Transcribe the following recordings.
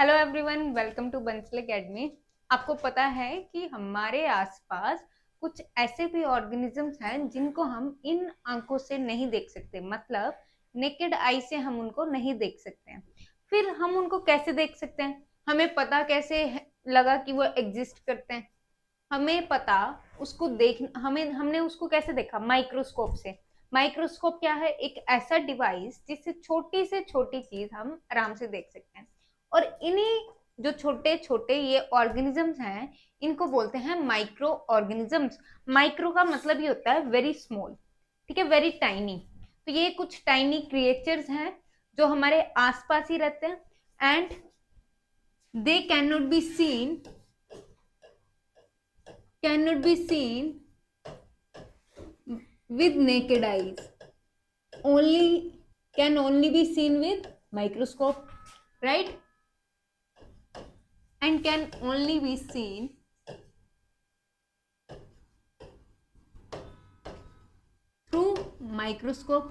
Hello everyone, welcome to Bansal Academy. आपको पता है कि हमारे आसपास कुछ ऐसे भी ऑर्गेनिजम्स हैं जिनको हम इन आंखों से नहीं देख सकते, मतलब नेकेड आई से हम उनको नहीं देख सकते हैं। फिर हम उनको कैसे देख सकते हैं? हमें पता कैसे लगा कि वो एग्जिस्ट करते हैं? हमें पता उसको देख हमें हमने उसको कैसे देखा? माइक्रोस्कोप से। माइक्रोस्कोप क्या है? एक ऐसा डिवाइस जिससे छोटी से छोटी चीज हम आराम से देख सकते हैं। और इन्हीं जो छोटे छोटे ये ऑर्गेनिजम्स हैं, इनको बोलते हैं माइक्रो ऑर्गेनिजम्स। माइक्रो का मतलब ये होता है वेरी स्मॉल, ठीक है, वेरी टाइनी। तो ये कुछ टाइनी क्रिएचर्स हैं जो हमारे आसपास ही रहते हैं and they can not be seen with naked eyes, only can only be seen with microscope, right? And can only be seen through microscope.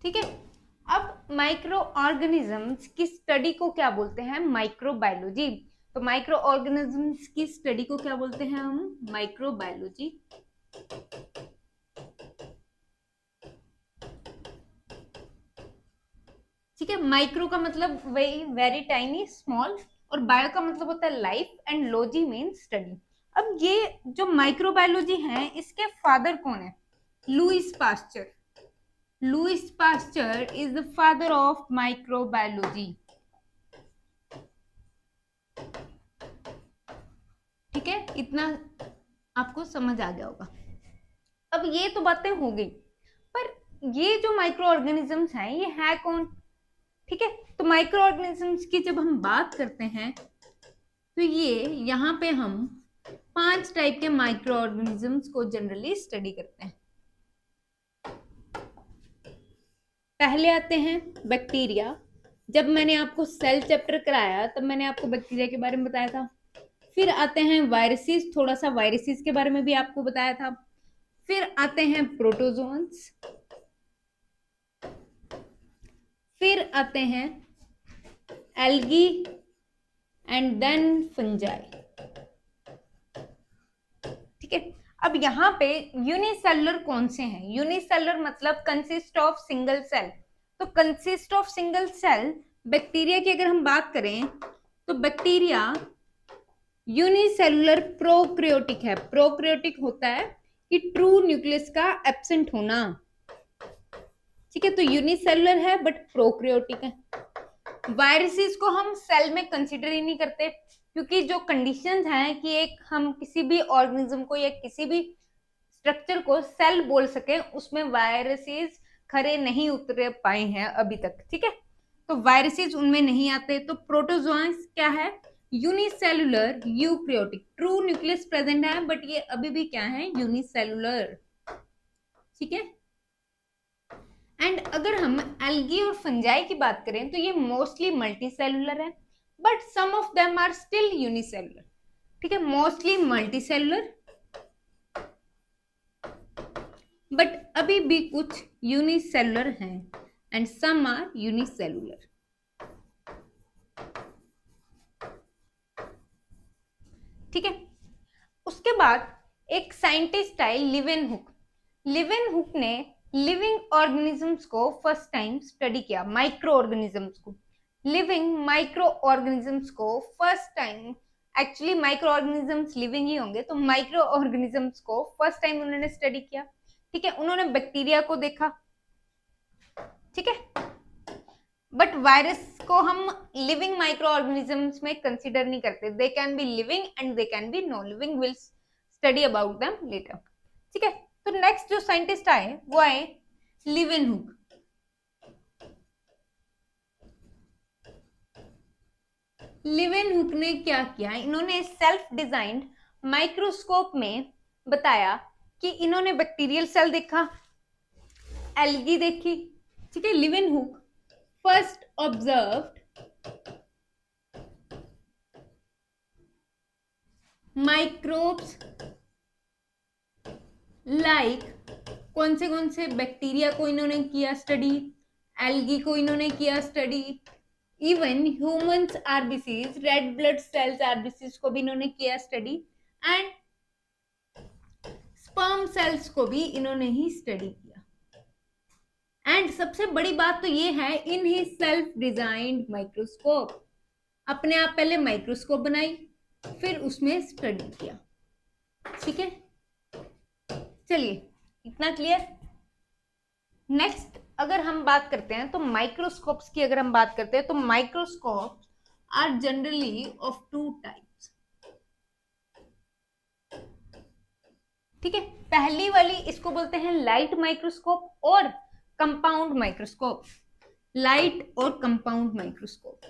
ठीक है। अब माइक्रो ऑर्गेनिजम्स की स्टडी को क्या बोलते हैं? माइक्रोबायोलॉजी। तो माइक्रो ऑर्गेनिजम्स की स्टडी को क्या बोलते हैं हम? माइक्रोबायोलॉजी। ठीक है। माइक्रो का मतलब वेरी वेरी टाइनी, स्मॉल, और बायो का मतलब होता है life, and logy means study. अब ये जो माइक्रोबायोलॉजी है, इसके फादर कौन है? Louis Pasteur. Louis Pasteur is the father of microbiology. ठीक है, इतना आपको समझ आ गया होगा। अब ये तो बातें हो गई, पर ये जो माइक्रो ऑर्गेनिजम्स हैं, ये है कौन? ठीक है। तो माइक्रो ऑर्गेनिजम्स की जब हम बात करते हैं, तो ये यहाँ पे हम 5 टाइप के माइक्रो ऑर्गेनिजम्स को जनरली स्टडी करते हैं। पहले आते हैं बैक्टीरिया। जब मैंने आपको सेल चैप्टर कराया तब मैंने आपको बैक्टीरिया के बारे में बताया था। फिर आते हैं वायरसेस, थोड़ा सा वायरसेस के बारे में भी आपको बताया था। फिर आते हैं प्रोटोजोन्स। फिर आते हैं एल्गी एंड देन फंजाई। ठीक है। अब यहाँ पे यूनिसेलुलर कौन से हैं? यूनिसेलुलर मतलब कंसिस्ट ऑफ सिंगल सेल। तो consist of single cell bacteria की अगर हम बात करें, तो बैक्टीरिया यूनिसेलुलर प्रोक्रियोटिक है। प्रोक्रियोटिक होता है कि ट्रू न्यूक्लियस का एब्सेंट होना। ठीक है, तो यूनिसेलुलर है बट प्रोक्रियोटिक है। वायरसेस को हम सेल में कंसिडर ही नहीं करते, क्योंकि जो कंडीशंस हैं कि एक हम किसी भी ऑर्गेनिज्म को या किसी भी स्ट्रक्चर को सेल बोल सके, उसमें वायरसेस खरे नहीं उतर पाए हैं अभी तक। ठीक है, तो वायरसेस उनमें नहीं आते। तो प्रोटोजोआंस क्या है? Unicellular eukaryotic. True nucleus present है बट ये अभी भी क्या है? यूनिसेलुलर। ठीक है। एंड अगर हम एल्गी और फंजाई की बात करें, तो ये मोस्टली मल्टी सेलुलर है, but some of them are still unicellular. ठीक है, मोस्टली मल्टी सेलुलर, बट अभी भी कुछ यूनिसेलुलर हैं एंड सम आर यूनिसेलुलर। ठीक है। उसके बाद एक साइंटिस्ट आए, लिवेनहुक। लिवेनहुक ने लिविंग ऑर्गेनिजम्स को फर्स्ट टाइम स्टडी किया, माइक्रो ऑर्गेनिजम्स को। लिविंग माइक्रो ऑर्गेनिजम्स को first time, actually micro organisms living ही होंगे, तो माइक्रो ऑर्गेनिजम्स को फर्स्ट टाइम उन्होंने स्टडी किया। ठीक है, उन्होंने बैक्टीरिया को देखा। ठीक है, बट वायरस को हम लिविंग माइक्रो ऑर्गेनिजम्स में कंसिडर नहीं करते। They can be living and they can be non living. Will study about them later. ठीक है, तो नेक्स्ट जो साइंटिस्ट आए वो आए लिवेनहुक। लिवेनहुक ने क्या किया? इन्होंने सेल्फ डिजाइंड माइक्रोस्कोप में बताया कि इन्होंने बैक्टीरियल सेल देखा, एल्गी देखी। ठीक है, लिवेनहुक फर्स्ट ऑब्जर्व्ड माइक्रोब्स लाइक कौन से बैक्टीरिया को इन्होंने किया स्टडी, एल्गी को इन्होंने किया study, even humans RBCs, red blood cells RBCs को भी इन्होंने किया स्टडी, एंड स्पर्म सेल्स को भी इन्होंने ही स्टडी किया। एंड सबसे बड़ी बात तो ये है, इन ही सेल्फ डिजाइंड माइक्रोस्कोप, अपने आप पहले माइक्रोस्कोप बनाई फिर उसमें स्टडी किया। ठीक है, चलिए इतना क्लियर। नेक्स्ट अगर हम बात करते हैं तो माइक्रोस्कोप्स की, अगर हम बात करते हैं तो microscopes are generally of two types. ठीक है, पहली वाली इसको बोलते हैं लाइट माइक्रोस्कोप और कंपाउंड माइक्रोस्कोप, लाइट और कंपाउंड माइक्रोस्कोप।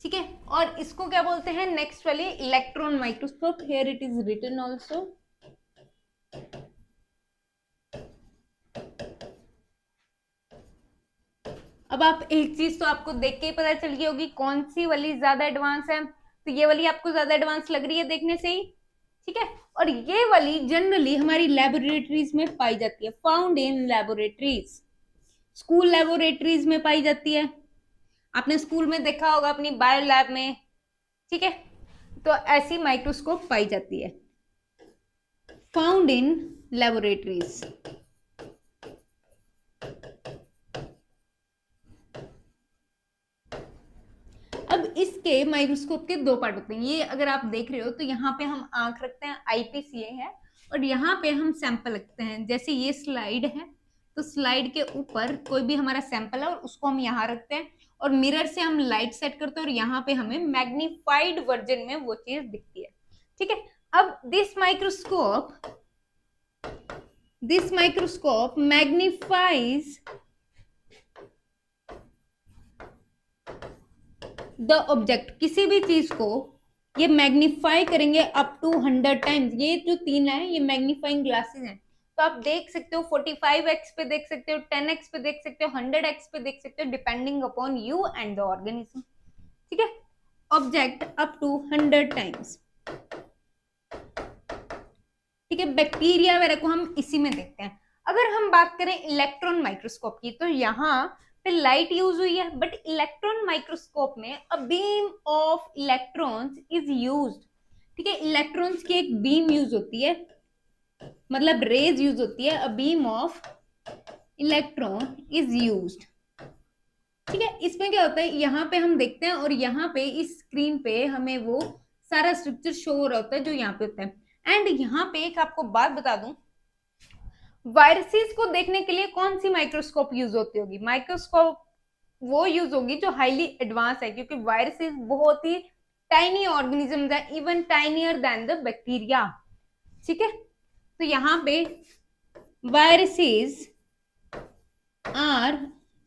ठीक है, और इसको क्या बोलते हैं नेक्स्ट वाली, electron microscope. Here it is written also. अब आप एक चीज तो आपको देख के ही पता चल गई होगी कौन सी वाली ज्यादा एडवांस है, तो ये वाली आपको ज्यादा एडवांस लग रही है देखने से ही। ठीक है, और ये वाली जनरली हमारी लेबोरेटरीज में पाई जाती है, found in laboratories, school laboratories में पाई जाती है। आपने स्कूल में देखा होगा अपनी बायो लैब में। ठीक है, तो ऐसी माइक्रोस्कोप पाई जाती है, फाउंड इन लेबोरेटरीज। अब इसके माइक्रोस्कोप के दो पार्ट होते हैं। ये अगर आप देख रहे हो तो यहाँ पे हम आंख रखते हैं, आईपीसीए है, और यहाँ पे हम सैंपल रखते हैं। जैसे ये स्लाइड है तो स्लाइड के ऊपर कोई भी हमारा सैंपल है और उसको हम यहाँ रखते हैं, और मिरर से हम लाइट सेट करते हैं और यहाँ पे हमें मैग्नीफाइड वर्जन में वो चीज दिखती है। ठीक है, अब this microscope magnifies the object, किसी भी चीज को ये मैग्नीफाई करेंगे अप टू 100 टाइम्स। ये जो तीन है ये मैग्नीफाइंग ग्लासेस हैं, तो आप देख सकते हो 45x पे देख सकते हो, 10x पे देख सकते हो, 100x पे देख सकते हो, depending upon you and the organism. ठीक है, ऑब्जेक्ट अप टू 100 टाइम्स। ठीक है, बैक्टीरिया वगैरह को हम इसी में देखते हैं। अगर हम बात करें इलेक्ट्रॉन माइक्रोस्कोप की, तो यहाँ पे लाइट यूज हुई है, बट इलेक्ट्रॉन माइक्रोस्कोप में a beam of electrons is used. ठीक है, इलेक्ट्रॉन्स की एक बीम यूज होती है, मतलब रेज यूज होती है, a beam of electron is used. ठीक है, इसमें क्या होता है, यहाँ पे हम देखते हैं और यहाँ पे इस स्क्रीन पे हमें वो सारा स्ट्रक्चर शो हो रहा होता है जो यहाँ पे होता है। एंड यहाँ पे एक आपको बात बता दूं, वायरसेस को देखने के लिए कौन सी माइक्रोस्कोप यूज होती होगी? माइक्रोस्कोप वो यूज होगी जो हाईली एडवांस है, क्योंकि वायरसेस बहुत ही टाइनी ऑर्गेनिज्म है, even tinier than the bacteria. ठीक है, तो यहाँ पे viruses are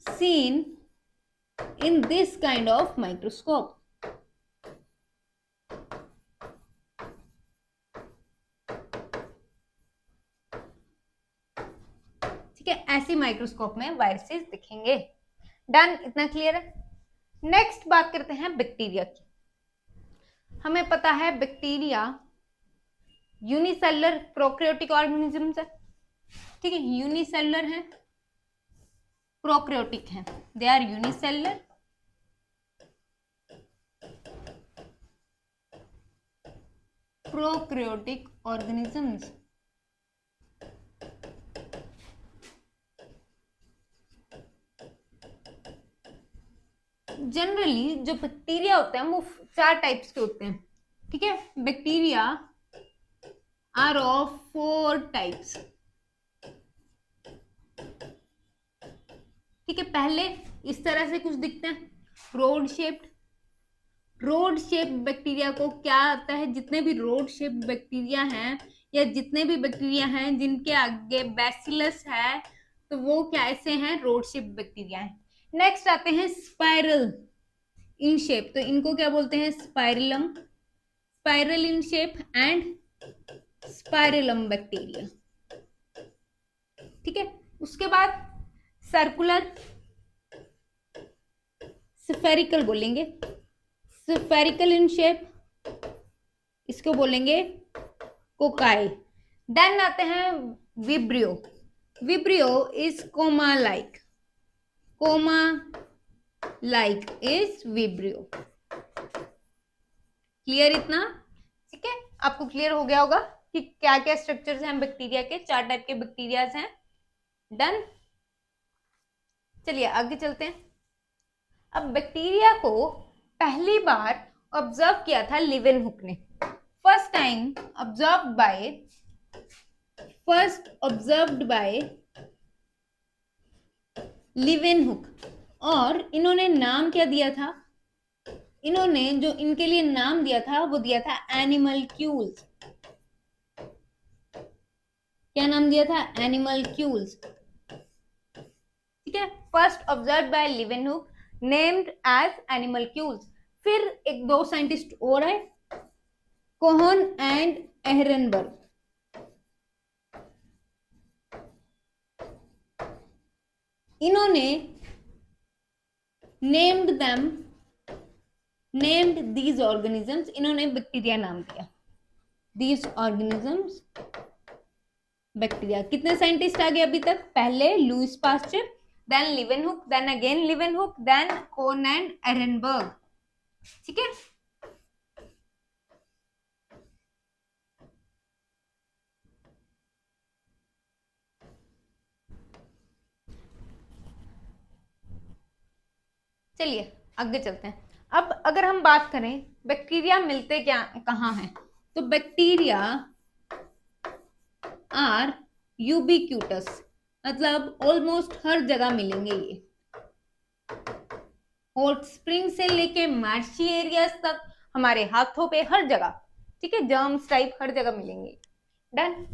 seen in this kind of microscope. ठीक है, ऐसी माइक्रोस्कोप में वायरसेस दिखेंगे। डन, इतना क्लियर है। नेक्स्ट बात करते हैं बैक्टीरिया की। हमें पता है बैक्टीरिया यूनिसेलुलर प्रोकैरियोटिक ऑर्गेनिजम्स है। ठीक है, यूनिसेलुलर है, प्रोकैरियोटिक है, they are unicellular prokaryotic organisms. Generally जो बैक्टीरिया होते हैं वो 4 टाइप्स के होते हैं। ठीक है, बैक्टीरिया आर ऑफ 4 टाइप्स। ठीक है, पहले इस तरह से कुछ दिखते हैं, road shaped. Road shaped bacteria को क्या आता है, जितने भी रोड शेप्ड बैक्टीरिया हैं या जितने भी बैक्टीरिया हैं जिनके आगे बैसिलस है, तो वो कैसे हैं, रोड शेप्ड बैक्टीरिया है। नेक्स्ट आते हैं स्पाइरल इन शेप, तो इनको क्या बोलते हैं, spirillum, spiral in shape and spirillum bacteria. ठीक है, उसके बाद सर्कुलर, स्फेरिकल बोलेंगे, स्फेरिकल इन शेप, इसको बोलेंगे कोकाई। देन आते हैं vibrio, vibrio is comma like, comma like is vibrio. Clear इतना? ठीक है, आपको क्लियर हो गया होगा कि क्या क्या स्ट्रक्चर्स हैं बैक्टीरिया के, 4 टाइप के बैक्टीरियाज हैं। डन। चलिए आगे चलते हैं। अब बैक्टीरिया को पहली बार ऑब्जर्व किया था लिवेनहुक ने, फर्स्ट टाइम ऑब्जर्व्ड बाय लिवेनहुक। और इन्होंने नाम क्या दिया था? इन्होंने जो इनके लिए नाम दिया था वो दिया था एनिमलक्यूल्स। क्या नाम दिया था? एनिमलक्यूल्स। ठीक है, first observed by Leeuwenhoek, named as animalcules. फिर एक दो साइंटिस्ट और आए, कोहन एंड एहरनबर्ग। इन्होंने नेम्ड दीज ऑर्गेनिजम्स, इन्होंने बैक्टीरिया नाम दिया, दीज ऑर्गेनिजम्स बैक्टीरिया। कितने साइंटिस्ट आ गए अभी तक? पहले Louis Pasteur, then Leeuwenhoek, then again Leeuwenhoek, then Cohn and Ehrenberg. ठीक है, चलिए आगे चलते हैं। अब अगर हम बात करें बैक्टीरिया मिलते क्या कहाँ हैं, तो बैक्टीरिया आर यूबिक्यूटस, मतलब ऑलमोस्ट हर जगह मिलेंगे ये, हॉट स्प्रिंग से लेके मार्शी एरियाज तक, हमारे हाथों पे, हर जगह। ठीक है, जर्म्स टाइप हर जगह मिलेंगे। डन।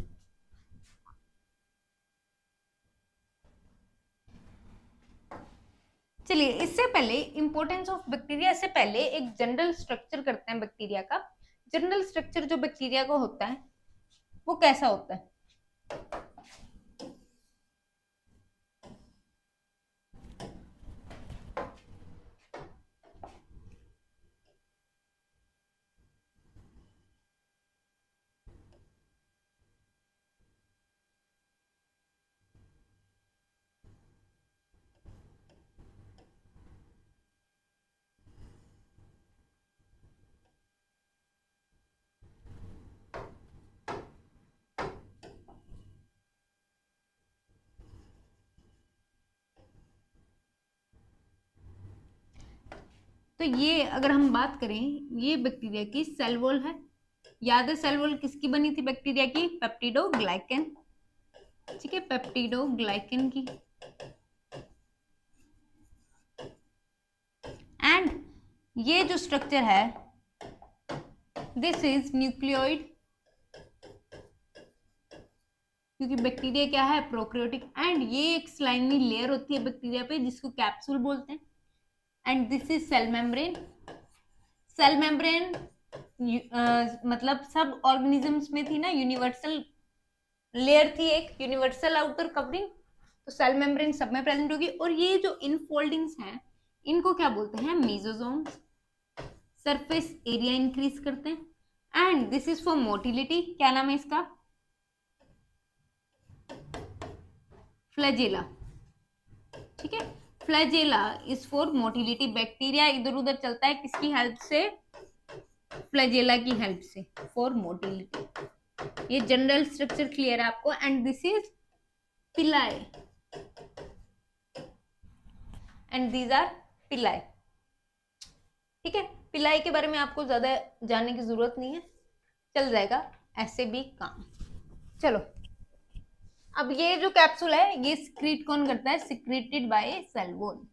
चलिए इससे पहले इंपॉर्टेंस ऑफ बैक्टीरिया से पहले एक जनरल स्ट्रक्चर करते हैं बैक्टीरिया का। जनरल स्ट्रक्चर जो बैक्टीरिया को होता है वो कैसा होता है? तो ये अगर हम बात करें, ये बैक्टीरिया की सेल वॉल है। याद है सेल वॉल किसकी बनी थी बैक्टीरिया की? पेप्टिडोग्लाइकन। ठीक है, पेप्टिडोग्लाइकन की। एंड ये जो स्ट्रक्चर है, दिस इज न्यूक्लियोइड, क्योंकि बैक्टीरिया क्या है? प्रोकैरियोटिक। एंड ये एक स्लाइमी लेयर होती है बैक्टीरिया पे जिसको कैप्सूल बोलते हैं। And this is cell membrane. Cell membrane मतलब सब ऑर्गेनिजम्स में थी ना, यूनिवर्सल लेयर थी, एक यूनिवर्सल आउटर कवरिंग, तो सेल मेम्ब्रेन सब में प्रेजेंट होगी। और ये जो इनफोल्डिंग्स हैं इनको क्या बोलते हैं? मेसोसोम्स। सरफेस एरिया इंक्रीज करते हैं। And this is for motility. क्या नाम है इसका? फ्लैजेला। ठीक है, flagella is for motility. Bacteria इधर उधर चलता है किसकी हेल्प से? फ्लैजेला की हेल्प से, फॉर मोटिलिटी। ये जनरल स्ट्रक्चर क्लियर है आपको? And this is pili, and these are pili. ठीक है, पिलाई के बारे में आपको ज्यादा जानने की जरूरत नहीं है, चल जाएगा ऐसे भी काम। चलो, अब ये जो कैप्सूल है ये सिक्रीट कौन करता है? Secreted by cell wall.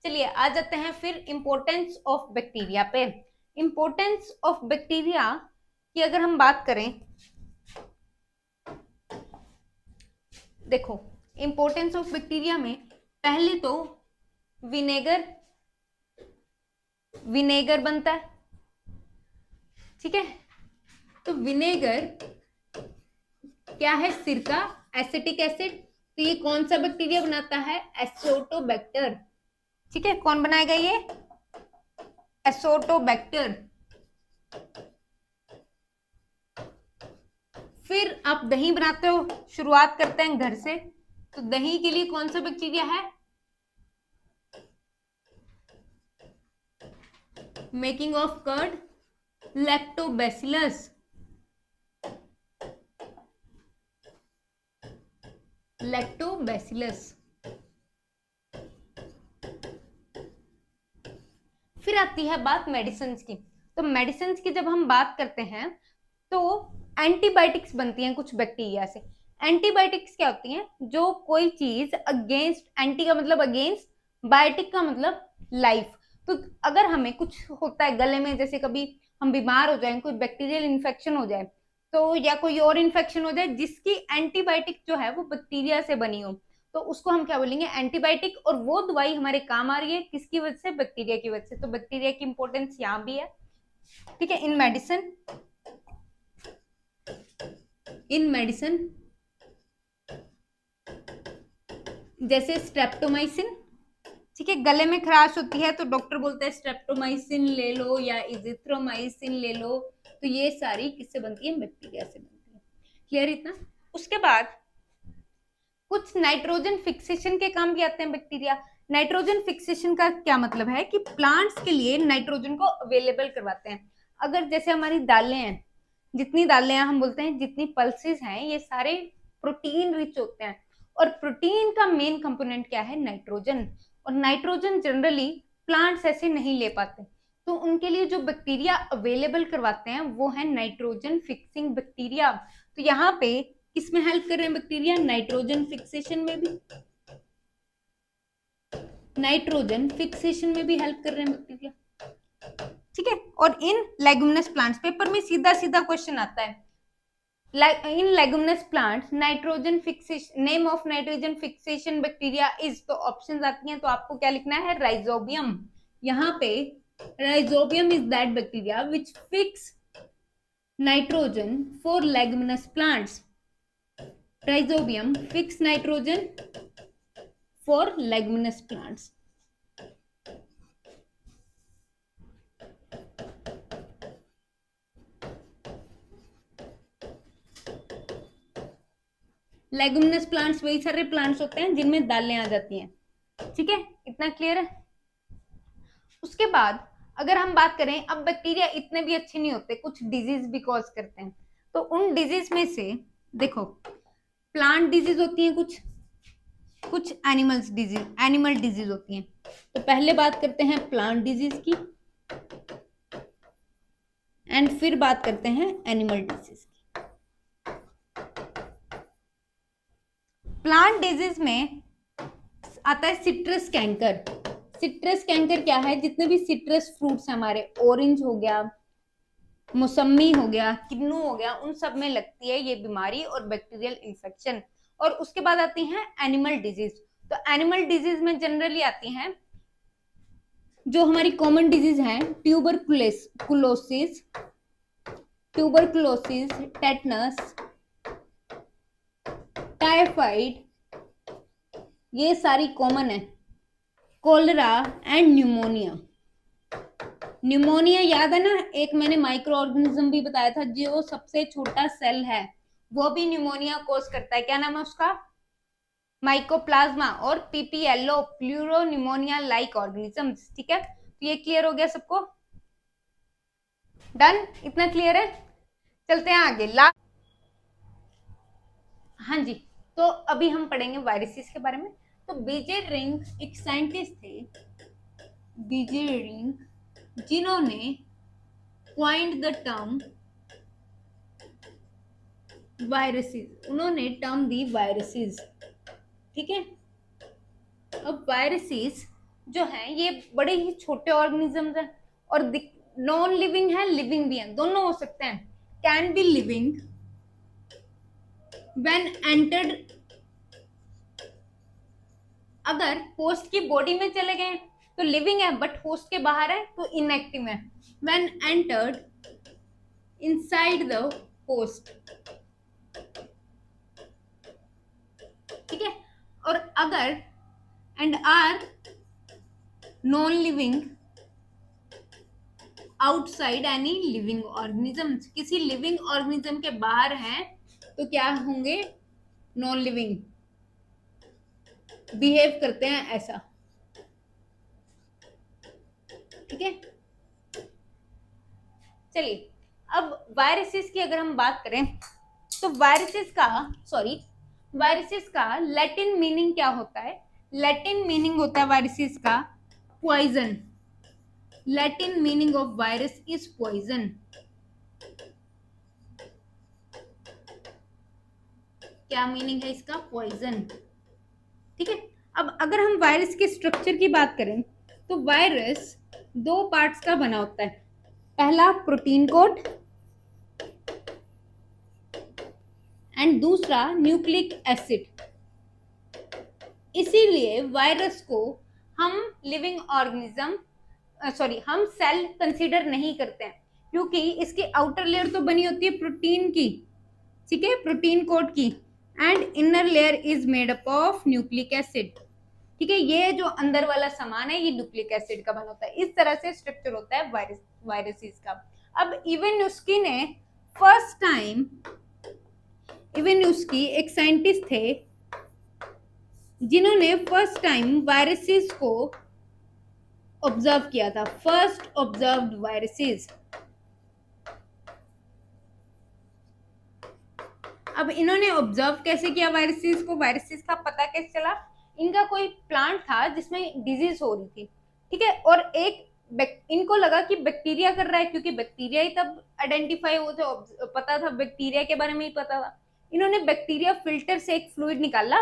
चलिए आ जाते हैं फिर इंपॉर्टेंस ऑफ बैक्टीरिया पे। इंपॉर्टेंस ऑफ बैक्टीरिया की अगर हम बात करें, देखो इंपॉर्टेंस ऑफ बैक्टीरिया में पहले तो विनेगर बनता है। ठीक है, तो विनेगर क्या है? सिरका, एसिटिक एसिड, तो ये कौन सा बैक्टीरिया बनाता है? एसोटोबैक्टर। ठीक है, कौन बनाएगा ये? एसोटोबैक्टर। फिर आप दही बनाते हो, शुरुआत करते हैं घर से, तो दही के लिए कौन सा बैक्टीरिया है? Making of curd, lactobacillus. Lactobacillus. फिर आती है बात मेडिसिन की। तो मेडिसिन की जब हम बात करते हैं तो एंटीबायोटिक्स बनती हैं कुछ बैक्टीरिया से। एंटीबायोटिक्स क्या होती हैं? जो कोई चीज अगेंस्ट, एंटी का मतलब अगेंस्ट, बायोटिक का मतलब लाइफ। तो अगर हमें कुछ होता है गले में, जैसे कभी हम बीमार हो जाए, कोई बैक्टीरियल इन्फेक्शन हो जाए, तो या कोई और इन्फेक्शन हो जाए जिसकी एंटीबायोटिक जो है वो बैक्टीरिया से बनी हो, तो उसको हम क्या बोलेंगे? एंटीबायोटिक। और वो दवाई हमारे काम आ रही है किसकी वजह से? बैक्टीरिया की वजह से। तो बैक्टीरिया की इंपॉर्टेंस यहाँ भी है। ठीक है, इन मेडिसिन, जैसे स्ट्रेप्टोमाइसिन। ठीक है, गले में खराश होती है तो डॉक्टर बोलता है स्ट्रेप्टोमाइसिन ले लो या इजिथ्रोमाइसिन ले लो। तो ये सारी किससे बनती है? बैक्टीरिया से बनती है। क्लियर इतना? उसके बाद कुछ नाइट्रोजन फिक्सेशन के काम भी आते हैं बैक्टीरिया। नाइट्रोजन फिक्सेशन का क्या मतलब है? कि प्लांट्स के लिए नाइट्रोजन को अवेलेबल करवाते हैं। अगर जैसे हमारी दालें हैं, जितनी दालें हैं, हम बोलते हैं जितनी पल्सेस हैं, ये सारे प्रोटीन रिच होते हैं। और प्रोटीन का मेन कंपोनेंट क्या है? नाइट्रोजन। और नाइट्रोजन जनरली प्लांट्स ऐसे नहीं ले पाते, तो उनके लिए जो बैक्टीरिया अवेलेबल करवाते हैं वो है नाइट्रोजन फिक्सिंग बैक्टीरिया। तो यहाँ पे किसमें हेल्प कर रहे हैं बैक्टीरिया? नाइट्रोजन फिक्सेशन में भी, नाइट्रोजन फिक्सेशन में भी हेल्प कर रहे हैं बैक्टीरिया। ठीक है, और इन लेगुमिनस प्लांट्स, पेपर में सीधा सीधा क्वेश्चन आता है, in leguminous plants nitrogen fixation, name of nitrogen fixation bacteria is, तो ऑप्शंस आती हैं, तो आपको क्या लिखना है? राइजोबियम। यहाँ पे rhizobium is that bacteria which fix nitrogen for leguminous plants. Rhizobium fix nitrogen for leguminous plants. Leguminous plants वही सारे प्लांट्स होते हैं जिनमें दालें आ जाती हैं। ठीक है, इतना क्लियर है? उसके बाद अगर हम बात करें, अब बैक्टीरिया इतने भी अच्छे नहीं होते, कुछ डिजीज भी कॉज करते हैं। तो उन डिजीज में से देखो, प्लांट डिजीज होती हैं कुछ एनिमल्स डिजीज, एनिमल डिजीज होती हैं। तो पहले बात करते हैं प्लांट डिजीज की, एंड फिर बात करते हैं एनिमल डिजीज की। प्लांट डिजीज में आता है सिट्रस कैंकर। सिट्रस कैंकर क्या है? जितने भी सिट्रस फ्रूट्स हैं हमारे, ऑरेंज हो गया, मौसमी हो गया, किन्नू हो गया, उन सब में लगती है ये बीमारी और बैक्टीरियल इन्फेक्शन। और उसके बाद आती हैं एनिमल डिजीज। तो एनिमल डिजीज में जनरली आती हैं जो हमारी कॉमन डिजीज हैं, ट्यूबरकुलोसिस, टेटनस, टाइफाइड, ये सारी कॉमन है। Cholera and pneumonia. न्यूमोनिया याद है ना? एक मैंने माइक्रो ऑर्गेनिज्म भी बताया था, जो सबसे छोटा सेल है वो भी न्यूमोनिया कोज करता है। क्या नाम है उसका? माइकोप्लाज्मा। और PPLO, pleuro pneumonia like organisms. ठीक है, तो ये क्लियर हो गया सबको? डन? इतना क्लियर है? चलते हैं आगे। हाँ जी, तो अभी हम पढ़ेंगे वायरसेस के बारे में। तो बीजे रिंग एक साइंटिस्ट थे, बीजे रिंग, जिन्होंने क्वाइंड द टर्म वायरसेस। उन्होंने टर्म दी वायरसेस। ठीक है, अब वायरसेस जो है ये बड़े ही छोटे ऑर्गेनिजम्स हैं, और नॉन लिविंग है, लिविंग भी है, दोनों हो सकते हैं। Can be living when entered, अगर होस्ट की बॉडी में चले गए तो लिविंग है, बट होस्ट के बाहर है तो इनएक्टिव है। When entered inside the host. ठीक है, और अगर and are non living outside any living organism, किसी लिविंग ऑर्गेनिज्म के बाहर हैं तो क्या होंगे, नॉन लिविंग, बिहेव करते हैं ऐसा, ठीक है। चलिए अब वायरसेस की अगर हम बात करें तो वायरसेस का लैटिन मीनिंग क्या होता है, लैटिन मीनिंग होता है वायरसेस का poison, Latin meaning of virus is poison. क्या मीनिंग है इसका, पॉइजन, ठीक है। अब अगर हम वायरस के स्ट्रक्चर की बात करें तो वायरस दो पार्ट्स का बना होता है, पहला प्रोटीन कोट एंड दूसरा न्यूक्लिक एसिड। इसीलिए वायरस को हम लिविंग ऑर्गेनिज्म हम सेल कंसीडर नहीं करते हैं, क्योंकि इसकी आउटर लेयर तो बनी होती है प्रोटीन की, ठीक है, प्रोटीन कोट की, and inner layer is made up of nucleic acid, ठीक है। ये जो अंदर वाला सामान है ये न्यूक्लिक एसिड का बना होता है। इस तरह से स्ट्रक्चर होता है वायरसेस का। अब इवान्युस्की एक साइंटिस्ट थे जिन्होंने फर्स्ट टाइम वायरसेस को ऑब्जर्व किया था, फर्स्ट ऑब्जर्व्ड वायरसेस। अब इन्होंने ऑब्जर्व कैसे किया वायरसेस को, वायरसेस का पता कैसे चला, इनका कोई प्लांट था जिसमें डिजीज हो रही थी, ठीक है, और इनको लगा कि बैक्टीरिया कर रहा है, क्योंकि बैक्टीरिया ही तब आइडेंटिफाई हुए थे, पता था बैक्टीरिया के बारे में ही पता था। इन्होंने बैक्टीरिया फिल्टर से एक फ्लूइड निकाला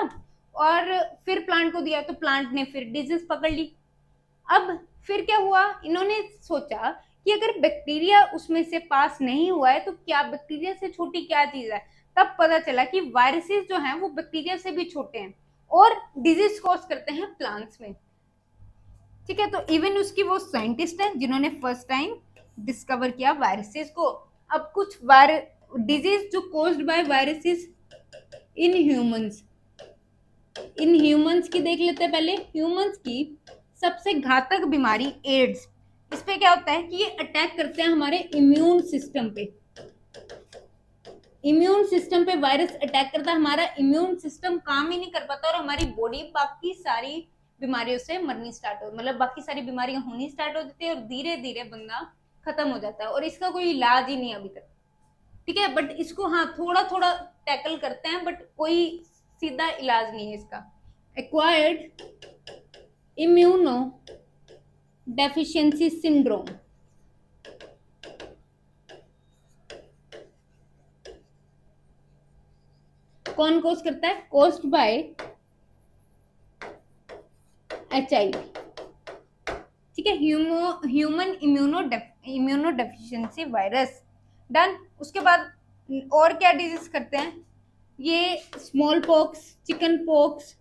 और फिर प्लांट को दिया, तो प्लांट ने फिर डिजीज पकड़ ली। अब फिर क्या हुआ, इन्होंने सोचा कि अगर बैक्टीरिया उसमें से पास नहीं हुआ है तो क्या बैक्टीरिया से छोटी क्या चीज है, तब पता चला कि वायरसेस जो हैं वो बैक्टीरिया से भी छोटे हैं और डिजीज कॉज करते हैं प्लांट्स में, ठीक है। तो इवन उसकी वो साइंटिस्ट है जिन्होंने फर्स्ट टाइम डिस्कवर किया वायरसेस को। अब कुछ डिजीज जो caused by viruses in humans की देख लेते हैं पहले। ह्यूमंस की सबसे घातक बीमारी एड्स, इस पे क्या होता है कि ये अटैक करते हैं हमारे इम्यून सिस्टम पे, इम्यून सिस्टम पे वायरस अटैक करता है, हमारा इम्यून सिस्टम काम ही नहीं कर पाता और हमारी बॉडी बाकी सारी बीमारियों से मरनी स्टार्ट हो, मतलब बाकी सारी बीमारियां होनी स्टार्ट हो जाती है और धीरे धीरे बंदा खत्म हो जाता है और इसका कोई इलाज ही नहीं अभी तक, ठीक है। बट इसको हाँ थोड़ा थोड़ा टैकल करते हैं, बट कोई सीधा इलाज नहीं है इसका। एक्वायर्ड इम्यूनो डेफिशिएंसी सिंड्रोम, कौन कोज करता है, कोज्ड बाय HIV, ठीक है, human immuno deficiency virus. Done. उसके बाद और क्या डिजीज करते हैं, ये small pox, chicken pox,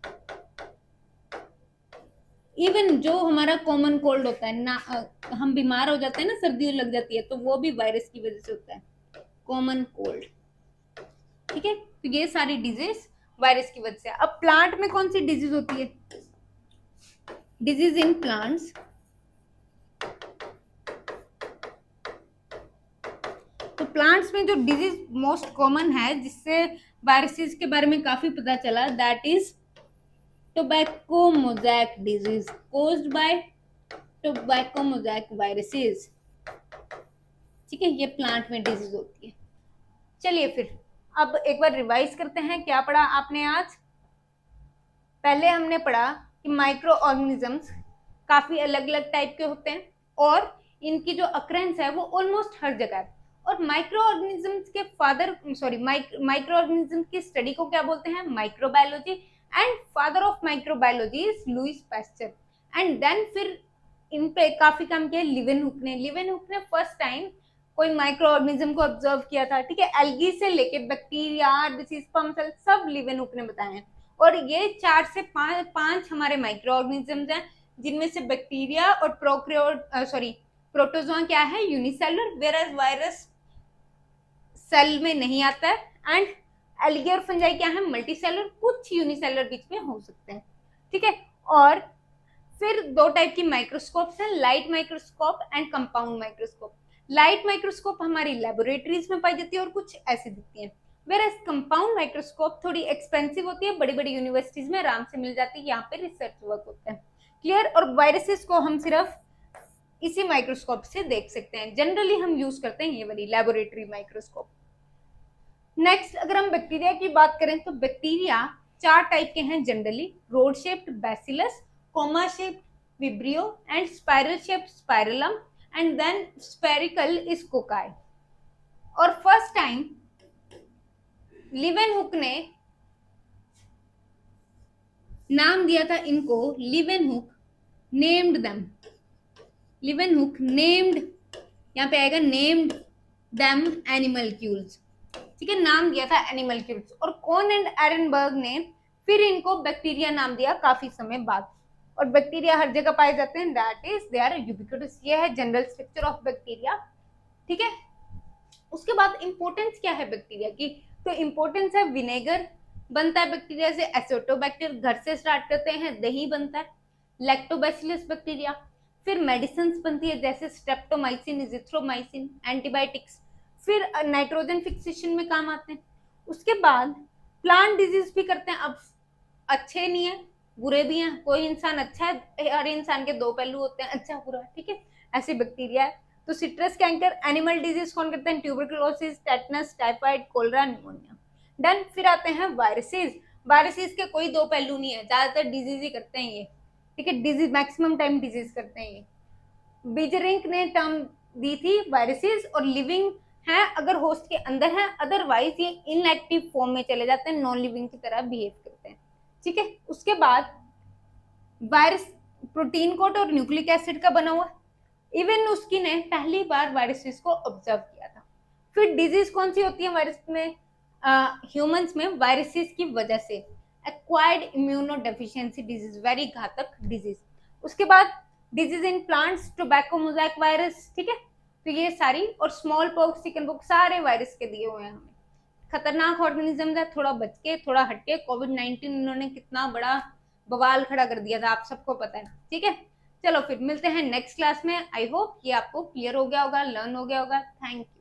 even जो हमारा कॉमन कोल्ड होता है ना, हम बीमार हो जाते हैं ना, सर्दी लग जाती है, तो वो भी वायरस की वजह से होता है, कॉमन कोल्ड, ठीक है। तो ये सारी डिजीज वायरस की वजह से। अब प्लांट में कौन सी डिजीज होती है, डिजीज इन प्लांट्स, तो प्लांट्स में जो डिजीज मोस्ट कॉमन है जिससे वायरसेस के बारे में काफी पता चला, that is tobacco mosaic disease caused by tobacco mosaic viruses, ठीक है, ये प्लांट में डिजीज होती है। चलिए फिर अब एक बार रिवाइज करते हैं, क्या पढ़ा आपने आज। पहले हमने पढ़ा कि माइक्रो ऑर्गेनिजम्स काफी अलग अलग टाइप के होते हैं और इनकी जो अक्रेंस है वो ऑलमोस्ट हर जगह है, और माइक्रो ऑर्गेनिजम्स के माइक्रो ऑर्गेनिज्म की स्टडी को क्या बोलते हैं, microbiology, and father of microbiology is Louis Pasteur. And then फिर इन पे काफी काम किया लिवेनहुक ने फर्स्ट टाइम कोई माइक्रो ऑर्गेनिज्म को ऑब्जर्व किया था, ठीक है। एल्गी से लेके बैक्टीरिया, डिसीज, स्पर्म सेल, सब लिवेनहुक ने बताए हैं। और ये 4 से 5 हमारे माइक्रो ऑर्गेनिजम्स हैं, जिनमें से बैक्टीरिया और प्रोटोजोआ क्या है, unicellular, whereas virus cell में नहीं आता है, एंड एलिगी फंजाई क्या है, मल्टीसेलर, कुछ यूनिसेलर बीच में हो सकते हैं, ठीक है। और फिर दो टाइप की माइक्रोस्कोप्स हैं, light microscope and compound microscope. Light microscope हमारी लेबोरेटरीज में पाई जाती है और कुछ ऐसी दिखती है, वेयर कंपाउंड माइक्रोस्कोप थोड़ी एक्सपेंसिव होती है, बड़ी बड़ी यूनिवर्सिटीज में आराम से मिल जाती है, यहाँ पे रिसर्च वर्क होता है, क्लियर। और वायरसेस को हम सिर्फ इसी माइक्रोस्कोप से देख सकते हैं, जनरली हम यूज करते हैं ये वाली लेबोरेटरी माइक्रोस्कोप। नेक्स्ट अगर हम बैक्टीरिया की बात करें तो बैक्टीरिया 4 टाइप के हैं generally, rod shaped bacillus, comma shaped vibrio and spiral shaped spirillum and then spherical is cocci. और फर्स्ट टाइम लिवेनहुक ने नाम दिया था इनको, Leeuwenhoek named them, Leeuwenhoek named, यहाँ पे आएगा नेम्ड देम एनिमलक्यूल्स, ठीक है, नाम दिया था एनिमलक्यूल्स। और कोन एंड एरनबर्ग ने फिर इनको बैक्टीरिया नाम दिया काफी समय बाद। और बैक्टीरिया हर जगह पाए जाते हैं, that is they are ubiquitous, ये है जनरल स्ट्रक्चर ऑफ बैक्टीरिया, ठीक है। उसके बाद इंपॉर्टेंस क्या है बैक्टीरिया की, तो इंपॉर्टेंस है विनेगर बनता है बैक्टीरिया से, एसिटोबैक्टर घर से स्टार्ट करते हैं, दही बनता है, लैक्टोबैसिलस बैक्टीरिया, फिर मेडिसिन बनती है जैसे स्ट्रेप्टोमाइसिन, इजिथ्रोमाइसिन, एंटीबायोटिक्स, फिर नाइट्रोजन फिक्सेशन में काम आते हैं। उसके बाद प्लांट डिजीज भी करते हैं, अब अच्छे नहीं है बुरे भी हैं, कोई इंसान अच्छा है, हर इंसान के दो पहलू होते हैं, अच्छा बुरा, ठीक है, ऐसे बैक्टीरिया है। तो सिट्रस कैंकर, एनिमल डिजीज कौन करते हैं, tuberculosis, tetanus, typhoid, cholera, pneumonia. Done. फिर आते हैं वायरसेस, वायरसेस के कोई दो पहलू नहीं है, ज्यादातर डिजीज ही करते हैं ये, ठीक है, डिजीज मैक्सिमम टाइम डिजीज करते हैं ये। बीजरिंक ने टर्म दी थी वायरसेस, और लिविंग है अगर होस्ट के अंदर है, अदरवाइज ये इनएक्टिव फॉर्म में चले जाते हैं, नॉन लिविंग की तरह बिहेव करते हैं, ठीक है। उसके बाद वायरस प्रोटीन कोट और न्यूक्लिक एसिड का बना हुआ, इवन उसकी ने पहली बार वायरसेस को ऑब्जर्व किया था। फिर डिजीज कौन सी होती है वायरस में, ह्यूमंस में, वायरसेस की वजह से एक्वायर्ड इम्यूनोडेफिशिएंसी डिजीज, वेरी घातक डिजीज। उसके बाद disease in plants, tobacco mosaic virus, ठीक है, तो ये सारी, और स्मॉल पॉक्स, चिकन पॉक्स, सारे वायरस के दिए हुए हैं हमें। खतरनाक ऑर्गेनिज्म है, थोड़ा बच के थोड़ा हटके, कोविड-19 इन्होंने कितना बड़ा बवाल खड़ा कर दिया था, आप सबको पता है, ठीक है। चलो फिर मिलते हैं नेक्स्ट क्लास में, आई होप ये आपको क्लियर हो गया होगा, लर्न हो गया होगा, थैंक यू।